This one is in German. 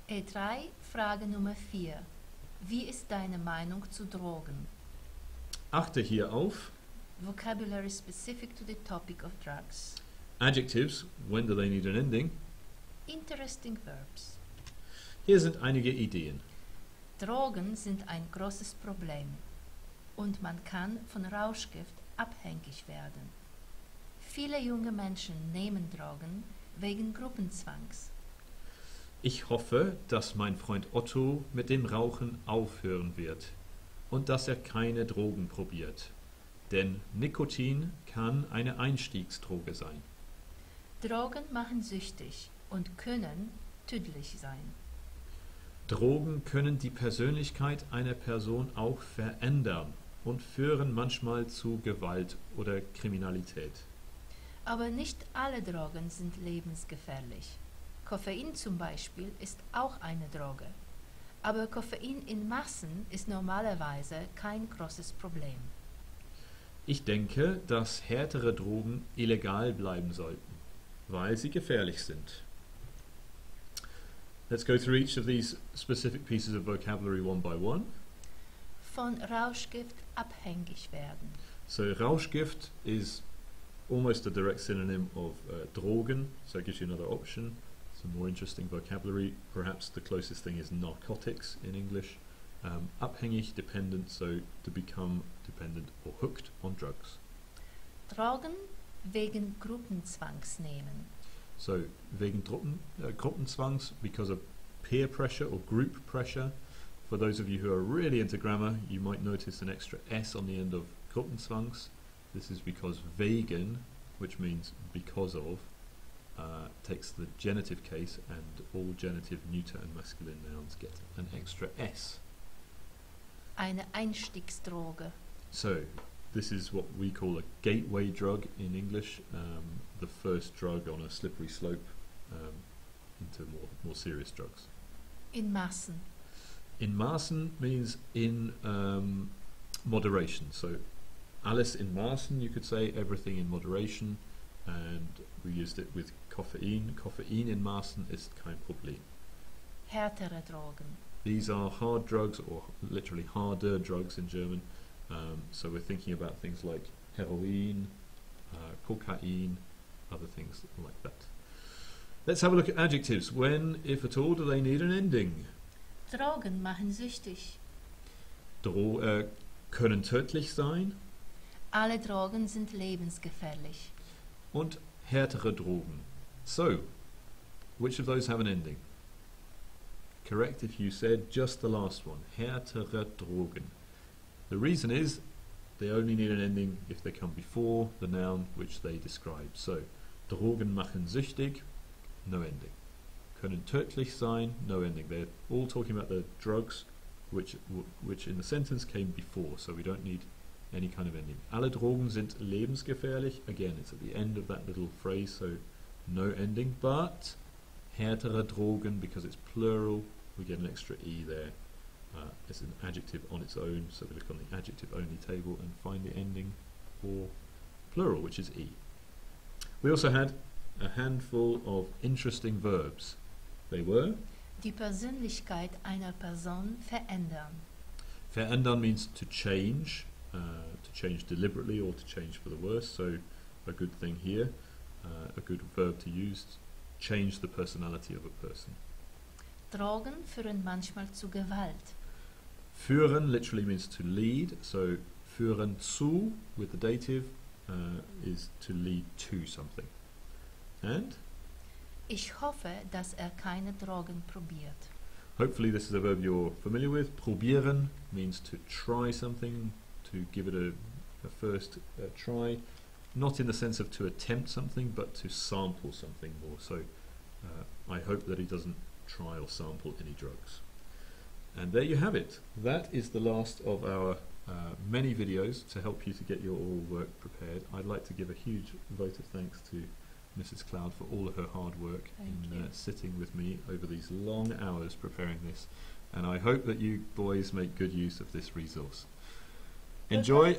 E3, Frage Nummer 4. Wie ist deine Meinung zu Drogen? Achte hier auf Vocabulary specific to the topic of drugs. Adjectives, when do they need an ending? Interesting verbs. Hier sind einige Ideen. Drogen sind ein großes Problem und man kann von Rauschgift abhängig werden. Viele junge Menschen nehmen Drogen wegen Gruppenzwangs. Ich hoffe, dass mein Freund Otto mit dem Rauchen aufhören wird und dass er keine Drogen probiert. Denn Nikotin kann eine Einstiegsdroge sein. Drogen machen süchtig und können tödlich sein. Drogen können die Persönlichkeit einer Person auch verändern und führen manchmal zu Gewalt oder Kriminalität. Aber nicht alle Drogen sind lebensgefährlich. Koffein zum Beispiel ist auch eine Droge. Aber Koffein in Massen ist normalerweise kein großes Problem. Ich denke, dass härtere Drogen illegal bleiben sollten, weil sie gefährlich sind. Let's go through each of these specific pieces of vocabulary one by one. Von Rauschgift abhängig werden. So Rauschgift is almost a direct synonym of Drogen, so it gives you another option. Some more interesting vocabulary. Perhaps the closest thing is narcotics in English. Abhängig, dependent, so to become dependent or hooked on drugs. Drogen wegen Gruppenzwangs nehmen. So wegen Gruppenzwangs, because of peer pressure or group pressure. For those of you who are really into grammar, you might notice an extra S on the end of Gruppenzwangs. This is because wegen, which means because of, takes the genitive case, and all genitive neuter and masculine nouns get an extra S. Eine Einstiegsdroge. So this is what we call a gateway drug in English, the first drug on a slippery slope into more serious drugs. In Massen. In Maßen means in moderation. So alles in Maßen, you could say, everything in moderation, and we used it with Koffein. Koffein in Maßen ist kein Problem. Härtere Drogen. These are hard drugs, or literally harder drugs in German. So we're thinking about things like heroin, cocaine, other things like that. Let's have a look at adjectives. When, if at all, do they need an ending? Drogen machen süchtig. Können tödlich sein. Alle Drogen sind lebensgefährlich. Und härtere Drogen. So, which of those have an ending? Correct if you said just the last one, härtere Drogen. The reason is they only need an ending if they come before the noun which they describe. So, Drogen machen süchtig, no ending. Können tödlich sein, no ending. They're all talking about the drugs which in the sentence came before, so we don't need any kind of ending. Alle Drogen sind lebensgefährlich. Again, it's at the end of that little phrase, so no ending. But härtere Drogen, because it's plural, we get an extra E there. It's an adjective on its own, so we look on the adjective only table and find the ending for plural, which is E. We also had a handful of interesting verbs. They were Die Persönlichkeit einer Person verändern. verändern means to change deliberately or to change for the worse, so a good thing here, a good verb to use, change the personality of a person. Drogen führen manchmal zu Gewalt. Führen literally means to lead, so führen zu with the dative is to lead to something. And Ich hoffe, dass keine Drogen probiert. hopefully this is a verb you're familiar with. Probieren means to try something, to give it a first try, not in the sense of to attempt something, but to sample something more. So I hope that he doesn't try or sample any drugs. And there you have it. That is the last of our many videos to help you to get your oral work prepared. I'd like to give a huge vote of thanks to Mrs. Cloud for all of her hard work in sitting with me over these long hours preparing this, and I hope that you boys make good use of this resource. Enjoy.